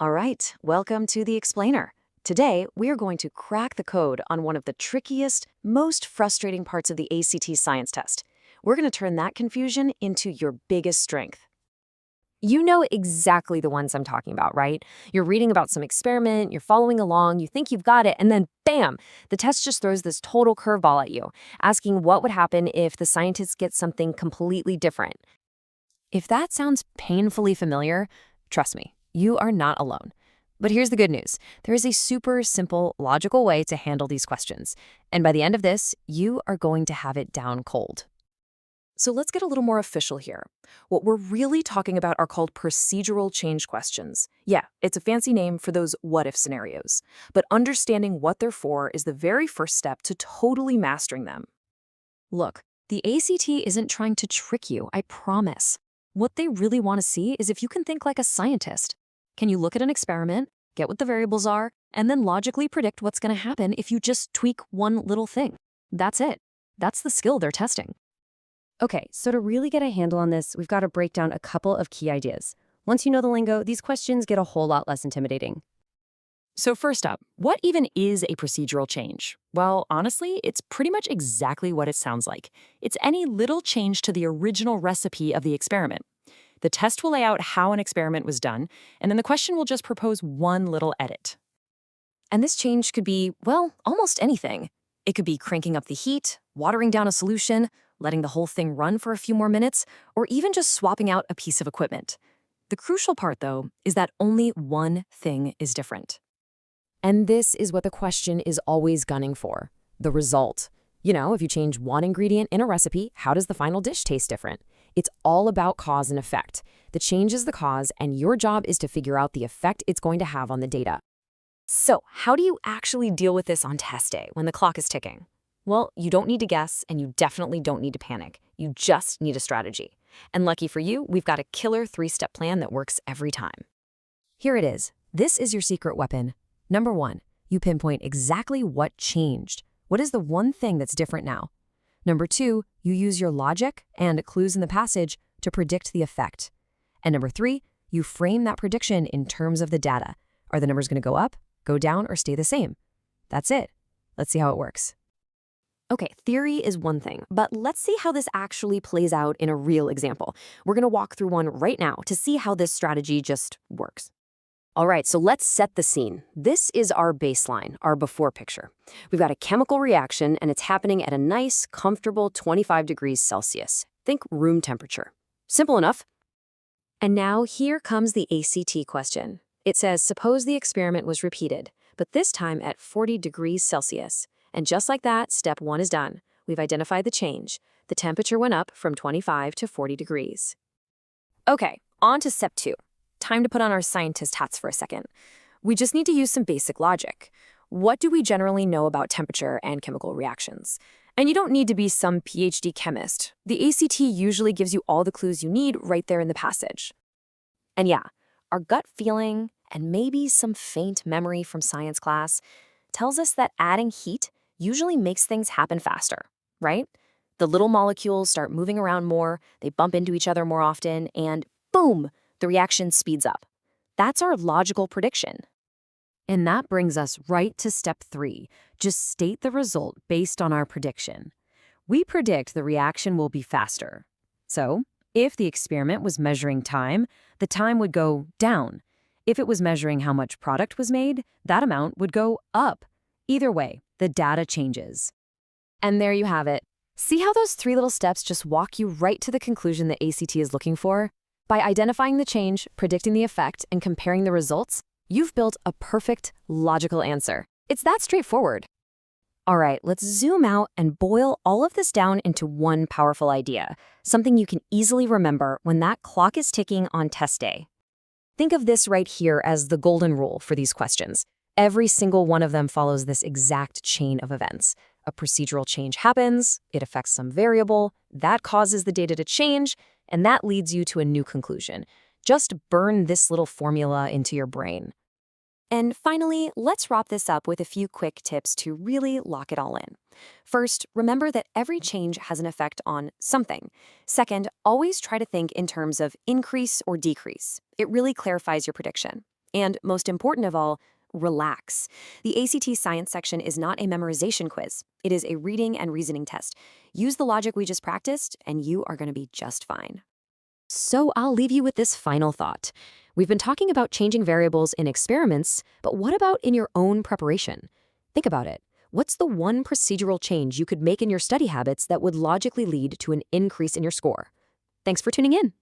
All right, welcome to the Explainer. Today, we are going to crack the code on one of the trickiest, most frustrating parts of the ACT science test. We're going to turn that confusion into your biggest strength. You know exactly the ones I'm talking about, right? You're reading about some experiment, you're following along, you think you've got it, and then bam, the test just throws this total curveball at you, asking what would happen if the scientists get something completely different. If that sounds painfully familiar, trust me, you are not alone. But here's the good news. There is a super simple, logical way to handle these questions. And by the end of this, you are going to have it down cold. So let's get a little more official here. What we're really talking about are called procedural change questions. Yeah, it's a fancy name for those what-if scenarios. But understanding what they're for is the very first step to totally mastering them. Look, the ACT isn't trying to trick you, I promise. What they really want to see is if you can think like a scientist. Can you look at an experiment, get what the variables are, and then logically predict what's going to happen if you just tweak one little thing? That's it. That's the skill they're testing. Okay, so to really get a handle on this, we've got to break down a couple of key ideas. Once you know the lingo, these questions get a whole lot less intimidating. So first up, what even is a procedural change? Well, honestly, it's pretty much exactly what it sounds like. It's any little change to the original recipe of the experiment. The test will lay out how an experiment was done, and then the question will just propose one little edit. And this change could be, well, almost anything. It could be cranking up the heat, watering down a solution, letting the whole thing run for a few more minutes, or even just swapping out a piece of equipment. The crucial part, though, is that only one thing is different. And this is what the question is always gunning for, the result. You know, if you change one ingredient in a recipe, how does the final dish taste different? It's all about cause and effect. The change is the cause, and your job is to figure out the effect it's going to have on the data. So, how do you actually deal with this on test day when the clock is ticking? Well, you don't need to guess, and you definitely don't need to panic. You just need a strategy. And lucky for you, we've got a killer 3-step plan that works every time. Here it is. This is your secret weapon. Number 1, you pinpoint exactly what changed. What is the one thing that's different now? Number 2, you use your logic and clues in the passage to predict the effect. And number 3, you frame that prediction in terms of the data. Are the numbers going to go up, go down, or stay the same? That's it. Let's see how it works. Okay, theory is one thing, but let's see how this actually plays out in a real example. We're going to walk through one right now to see how this strategy just works. All right, so let's set the scene. This is our baseline, our before picture. We've got a chemical reaction, and it's happening at a nice, comfortable 25 degrees Celsius. Think room temperature. Simple enough. And now here comes the ACT question. It says, suppose the experiment was repeated, but this time at 40 degrees Celsius. And just like that, step 1 is done. We've identified the change. The temperature went up from 25 to 40 degrees. Okay, on to step 2. Time to put on our scientist hats for a second. We just need to use some basic logic. What do we generally know about temperature and chemical reactions? And you don't need to be some PhD chemist. The ACT usually gives you all the clues you need right there in the passage. And yeah, our gut feeling, and maybe some faint memory from science class, tells us that adding heat usually makes things happen faster, right? The little molecules start moving around more, they bump into each other more often, and boom, the reaction speeds up. That's our logical prediction. And that brings us right to step 3. Just state the result based on our prediction. We predict the reaction will be faster. So, if the experiment was measuring time, the time would go down. If it was measuring how much product was made, that amount would go up. Either way, the data changes. And there you have it. See how those 3 little steps just walk you right to the conclusion the ACT is looking for? By identifying the change, predicting the effect, and comparing the results, you've built a perfect, logical answer. It's that straightforward. All right, let's zoom out and boil all of this down into one powerful idea, something you can easily remember when that clock is ticking on test day. Think of this right here as the golden rule for these questions. Every single one of them follows this exact chain of events. A procedural change happens, it affects some variable, that causes the data to change, and that leads you to a new conclusion. Just burn this little formula into your brain. And finally, let's wrap this up with a few quick tips to really lock it all in. First, remember that every change has an effect on something. Second, always try to think in terms of increase or decrease. It really clarifies your prediction. And most important of all, relax. The ACT science section is not a memorization quiz. It is a reading and reasoning test. Use the logic we just practiced, and you are going to be just fine. So I'll leave you with this final thought. We've been talking about changing variables in experiments, but what about in your own preparation? Think about it. What's the one procedural change you could make in your study habits that would logically lead to an increase in your score? Thanks for tuning in.